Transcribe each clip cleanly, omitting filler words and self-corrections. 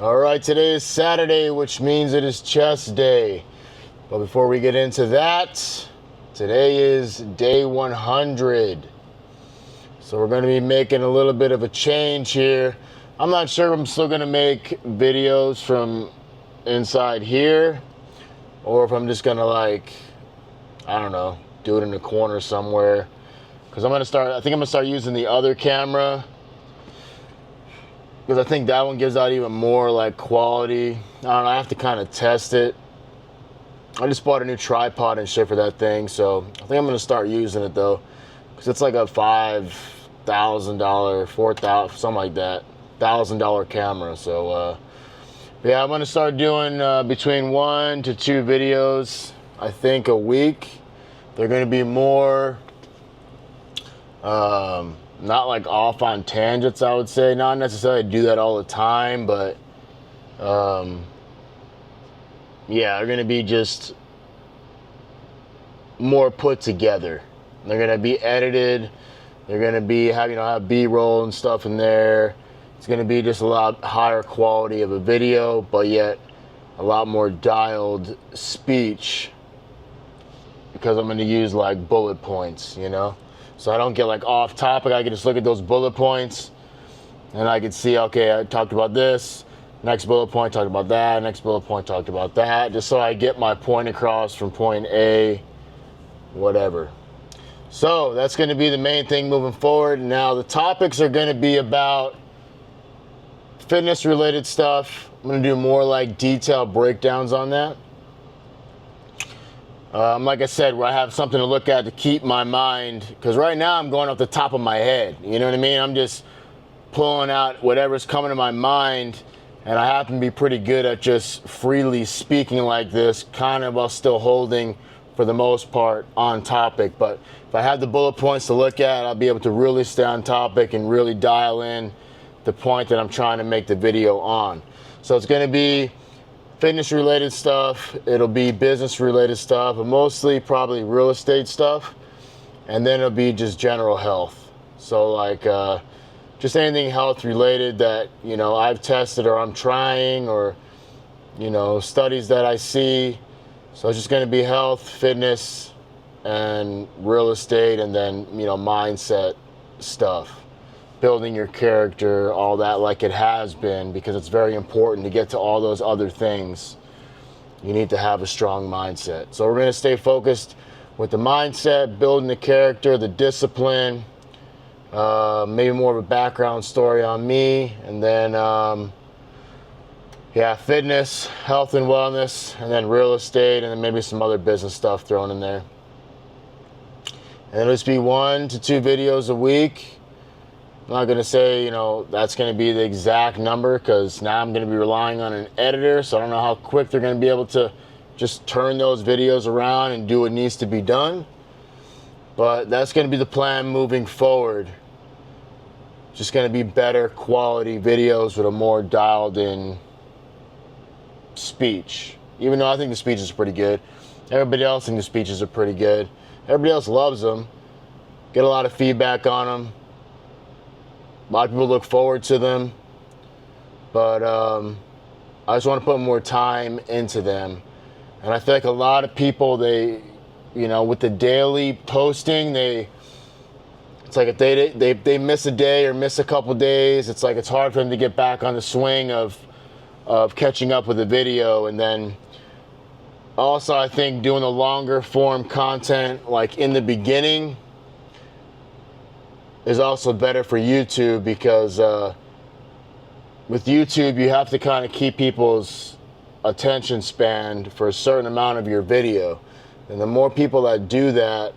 All right, today is Saturday, which means it is chest day. But before we get into that, today is day 100. So we're going to be making a little bit of a change here. I'm not sure if I'm still going to make videos from inside here or if I'm just going to I don't know, do it in the corner somewhere. Because I think I'm going to start using the other camera. Because I think that one gives out even more quality. I don't know, I have to kind of test it. I just bought a new tripod and shit for that thing, so I think I'm gonna start using it though. Because it's like a $5,000, $4,000, something like that, $1,000 camera. So yeah, I'm gonna start doing between 1 to 2 videos, I think, a week. They're gonna be more, not off on tangents, I would say. Not necessarily do that all the time, but yeah, they're gonna be just more put together. They're gonna be edited. They're gonna be have B-roll and stuff in there. It's gonna be just a lot higher quality of a video, but yet a lot more dialed speech because I'm gonna use bullet points, So I don't get off topic. I can just look at those bullet points and I can see, okay, I talked about this. Next bullet point talked about that. Next bullet point talked about that. Just so I get my point across from point A, whatever. So that's going to be the main thing moving forward. Now the topics are going to be about fitness related stuff. I'm going to do more detailed breakdowns on that. Like I said, where I have something to look at to keep my mind, because right now I'm going off the top of my head. You know what I mean? I'm just pulling out whatever's coming to my mind, and I happen to be pretty good at just freely speaking like this, kind of while still holding, for the most part, on topic. But if I have the bullet points to look at, I'll be able to really stay on topic and really dial in the point that I'm trying to make the video on. So it's going to be fitness related stuff, it'll be business related stuff, but mostly probably real estate stuff, and then it'll be just general health. So just anything health related that I've tested or I'm trying, or studies that I see. So it's just going to be health, fitness, and real estate, and then mindset stuff, building your character, all that, like it has been, because it's very important to get to all those other things. You need to have a strong mindset. So we're going to stay focused with the mindset, building the character, the discipline, maybe more of a background story on me, and then fitness, health and wellness, and then real estate, and then maybe some other business stuff thrown in there. And it'll just be 1 to 2 videos a week. I'm not going to say, that's going to be the exact number, because now I'm going to be relying on an editor, so I don't know how quick they're going to be able to just turn those videos around and do what needs to be done. But that's going to be the plan moving forward. Just going to be better quality videos with a more dialed in speech. Even though I think the speeches are pretty good. Everybody else thinks the speeches are pretty good. Everybody else loves them. Get a lot of feedback on them. A lot of people look forward to them, but I just want to put more time into them. And I feel like a lot of people, they, with the daily posting, it's like if they miss a day or miss a couple days, it's it's hard for them to get back on the swing of catching up with a video. And then also I think doing the longer form content in the beginning is also better for YouTube, because with YouTube you have to kind of keep people's attention span for a certain amount of your video, and the more people that do that,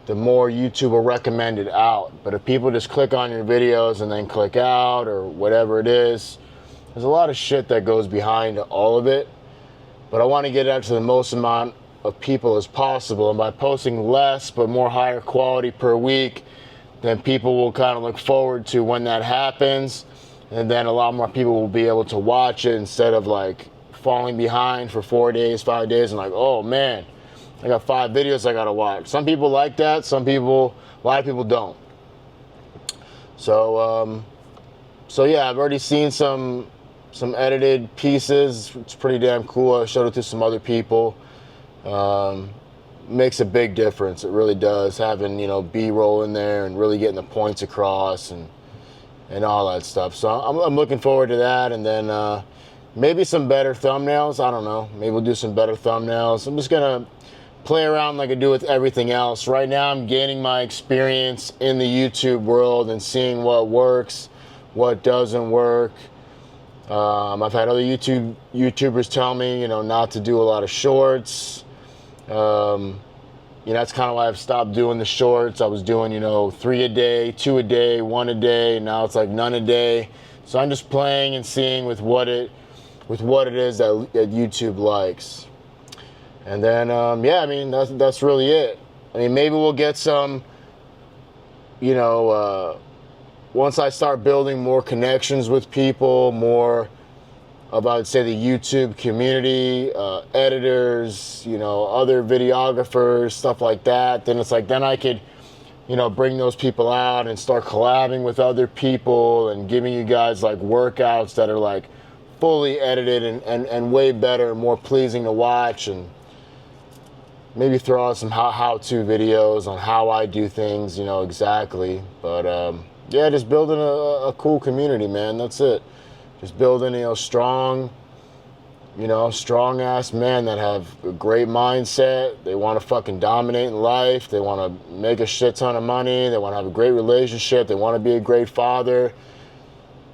the more YouTube will recommend it out. But if people just click on your videos and then click out or whatever it is, there's a lot of shit that goes behind all of it. But I want to get it out to the most amount of people as possible, and by posting less but more higher quality per week, then people will kind of look forward to when that happens, and then a lot more people will be able to watch it instead of falling behind for 4 days, 5 days, and oh man, I got 5 videos I gotta watch. Some people like that, a lot of people don't. So yeah, I've already seen some some edited pieces. It's pretty damn cool. I showed it to some other people. Makes a big difference. It really does. Having, you know, B-roll in there and really getting the points across and all that stuff. So I'm looking forward to that. And then maybe some better thumbnails. I don't know. Maybe we'll do some better thumbnails. I'm just going to play around like I do with everything else. Right now I'm gaining my experience in the YouTube world and seeing what works, what doesn't work. I've had other YouTubers tell me, you know, not to do a lot of shorts. You know, that's kind of why I've stopped doing the shorts. I was doing, you know, 3 a day, 2 a day, 1 a day. Now it's like none a day. So I'm just playing and seeing with what it is that YouTube likes. And then, yeah, I mean, that's really it. I mean, maybe we'll get some, you know, once I start building more connections with people, more of, I would say, the YouTube community, editors, you know, other videographers, stuff like that, then it's like, then I could, you know, bring those people out and start collabing with other people and giving you guys like workouts that are like fully edited and way better, more pleasing to watch, and maybe throw out some how-to videos on how I do things, you know, exactly. But yeah, just building a cool community, man. That's it. Just building, you know, strong ass men that have a great mindset. They want to fucking dominate in life. They want to make a shit ton of money. They want to have a great relationship. They want to be a great father.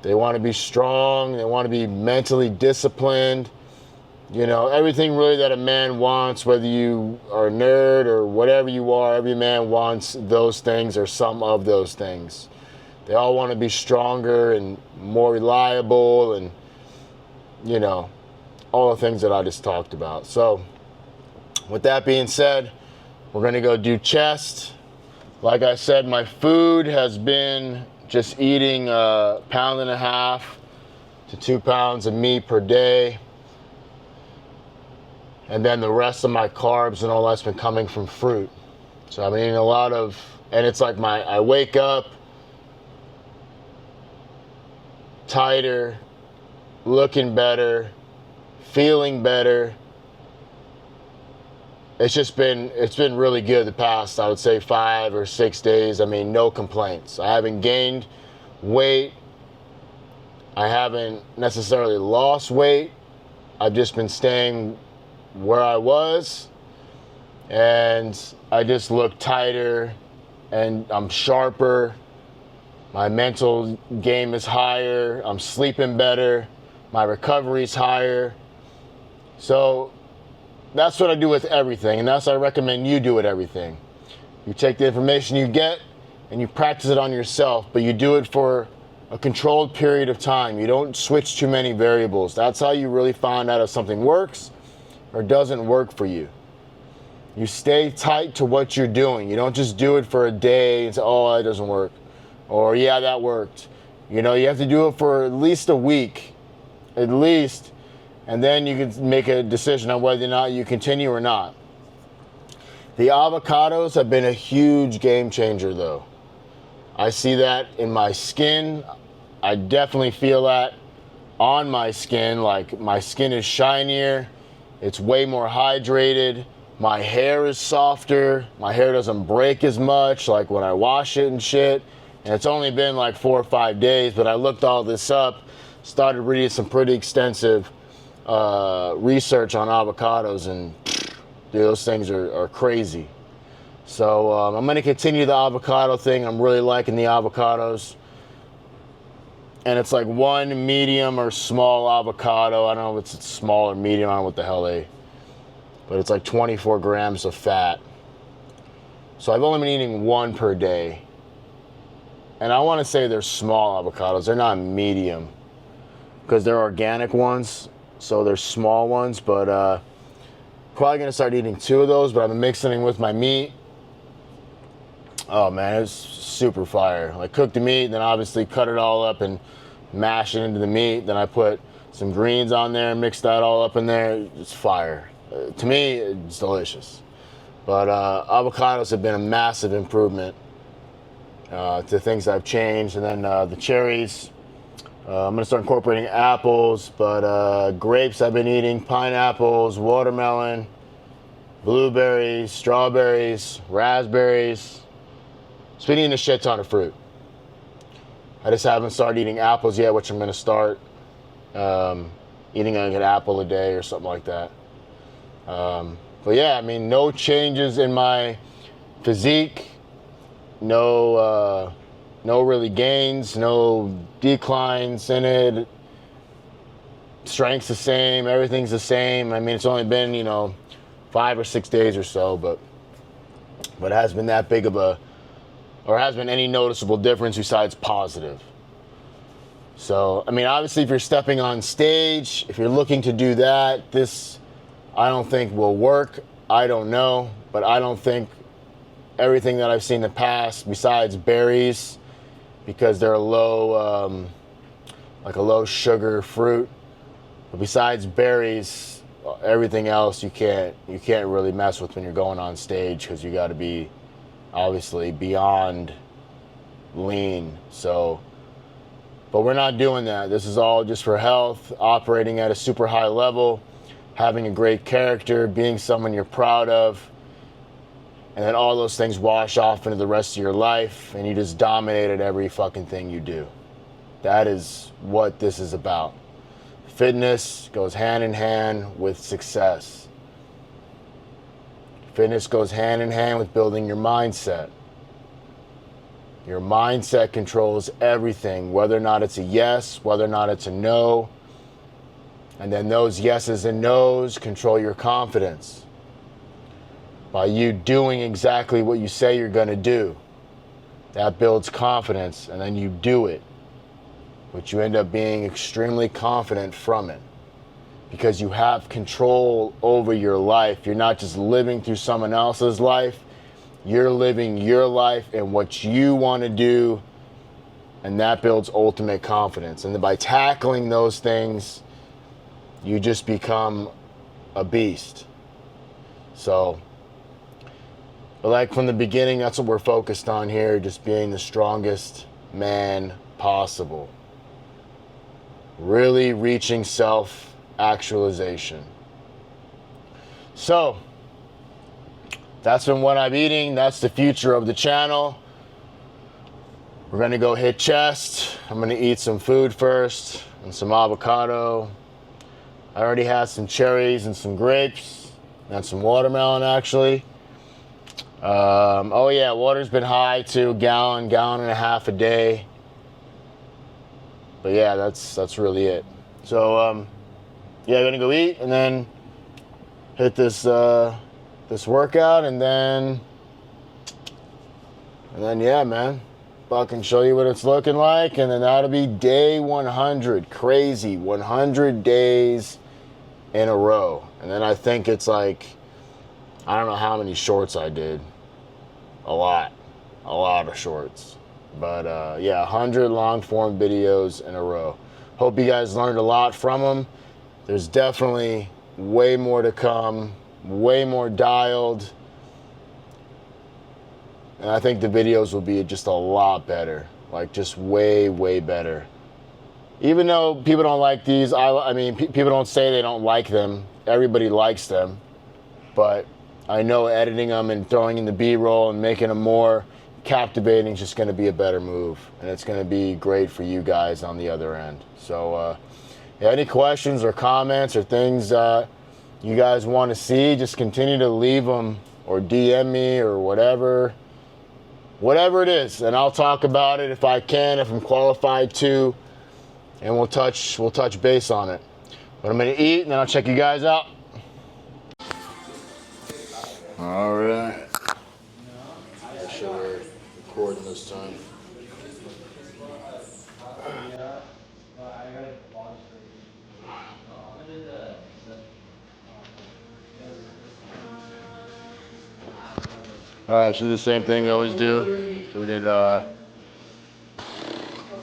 They want to be strong. They want to be mentally disciplined. You know, everything really that a man wants, whether you are a nerd or whatever you are, every man wants those things or some of those things. They all want to be stronger and more reliable and, you know, all the things that I just talked about. So, with that being said, we're going to go do chest. Like I said, my food has been just eating 1.5 pounds to 2 pounds of meat per day. And then the rest of my carbs and all that's been coming from fruit. So I've been eating a lot of, and it's like I wake up tighter, looking better, feeling better. It's been really good the past, I would say, 5 or 6 days. I mean, no complaints. I haven't gained weight. I haven't necessarily lost weight. I've just been staying where I was, and I just look tighter and I'm sharper. My mental game is higher. I'm sleeping better. My recovery's higher. So that's what I do with everything, and that's what I recommend you do with everything. You take the information you get and you practice it on yourself, but you do it for a controlled period of time. You don't switch too many variables. That's how you really find out if something works or doesn't work for you. You stay tight to what you're doing. You don't just do it for a day and say, oh, that doesn't work. Or, yeah, that worked. You know, you have to do it for at least a week, at least, and then you can make a decision on whether or not you continue or not. The avocados have been a huge game changer, though. I see that in my skin. I definitely feel that on my skin. Like, my skin is shinier. It's way more hydrated. My hair is softer. My hair doesn't break as much, like when I wash it and shit. And it's only been like 4 or 5 days, but I looked all this up, started reading some pretty extensive research on avocados, and dude, those things are crazy. So I'm going to continue the avocado thing. I'm really liking the avocados. And it's like one medium or small avocado. I don't know if it's small or medium. I don't know what the hell but it's like 24 grams of fat. So I've only been eating one per day. And I want to say they're small avocados. They're not medium, because they're organic ones. So they're small ones, but probably going to start eating 2 of those, but I've been mixing it with my meat. Oh man, it's super fire. Like, cook the meat, then obviously cut it all up and mash it into the meat. Then I put some greens on there, mix that all up in there. It's fire. To me, it's delicious. But avocados have been a massive improvement to things I've changed. And then the cherries, I'm gonna start incorporating apples, but grapes I've been eating, pineapples, watermelon, blueberries, strawberries, raspberries. Just been eating a shit ton of fruit. I just haven't started eating apples yet, which I'm gonna start. Eating like an apple a day or something like that. But yeah, I mean, no changes in my physique, no really gains, no declines in it. Strength's the same, everything's the same. I mean, it's only been, 5 or 6 days or so, but it hasn't been that big of a, or has been any noticeable difference besides positive. So, I mean, obviously, if you're stepping on stage, if you're looking to do that, this I don't think will work. I don't know, but I don't think everything that I've seen in the past, besides berries, because they're like a low sugar fruit. But besides berries, everything else you can't really mess with when you're going on stage, because you got to be obviously beyond lean. So, but we're not doing that. This is all just for health, operating at a super high level, having a great character, being someone you're proud of, and then all those things wash off into the rest of your life, and you just dominate at every fucking thing you do. That is what this is about. Fitness goes hand in hand with success. Fitness goes hand in hand with building your mindset. Your mindset controls everything, whether or not it's a yes, whether or not it's a no. And then those yeses and nos control your confidence. By you doing exactly what you say you're going to do, that builds confidence, and then you do it. But you end up being extremely confident from it, because you have control over your life. You're not just living through someone else's life. You're living your life and what you want to do, and that builds ultimate confidence. And then by tackling those things, you just become a beast. So, but like from the beginning, that's what we're focused on here, just being the strongest man possible. Really reaching self-actualization. So, that's been what I'm eating. That's the future of the channel. We're gonna go hit chest. I'm gonna eat some food first and some avocado. I already had some cherries and some grapes and some watermelon actually. Oh yeah, water's been high too, gallon and a half a day. But yeah, that's really it. So yeah, I'm gonna go eat and then hit this workout, and then yeah, man, fucking show you what it's looking like, and then that'll be day 100. Crazy, 100 days in a row. And then I think it's like, I don't know how many shorts I did. A lot of shorts. But yeah, 100 long form videos in a row. Hope you guys learned a lot from them. There's definitely way more to come, way more dialed. And I think the videos will be just a lot better. Like just way, way better. Even though people don't like these, I mean, people don't say they don't like them. Everybody likes them. But I know editing them and throwing in the B-roll and making them more captivating is just going to be a better move. And it's going to be great for you guys on the other end. So, yeah, any questions or comments or things you guys want to see, just continue to leave them or DM me or whatever it is. And I'll talk about it if I can, if I'm qualified to. And we'll touch base on it. But I'm gonna eat, and then I'll check you guys out. All right. I should we're recording this time. All right, so the same thing we always do. So we did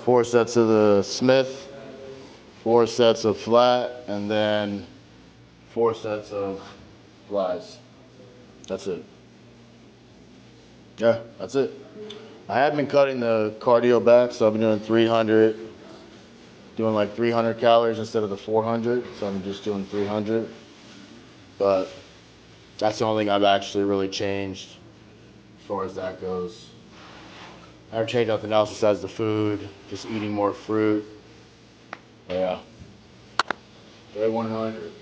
4 sets of the Smith, 4 sets of flat, and then 4 sets of flies. That's it. Yeah, that's it. I have been cutting the cardio back, so I've been doing 300, doing like 300 calories instead of the 400, so I'm just doing 300. But that's the only thing I've actually really changed as far as that goes. I haven't changed nothing else besides the food, just eating more fruit. But yeah, day 100.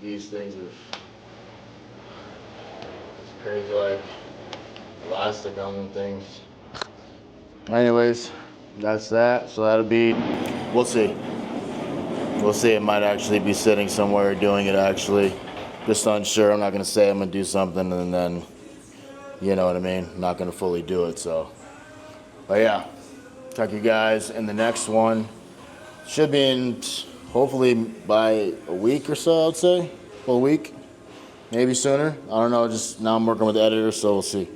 These things are crazy, like elastic on them things. Anyways, that's that. So that'll be, we'll see. We'll see. It might actually be sitting somewhere doing it actually. Just unsure. I'm not going to say I'm going to do something and then, you know what I mean? I'm not going to fully do it. So, but yeah, talk to you guys in the next one. Should be in hopefully by a week or so, I'd say. A week. Maybe sooner. I don't know. Just now I'm working with the editor, so we'll see.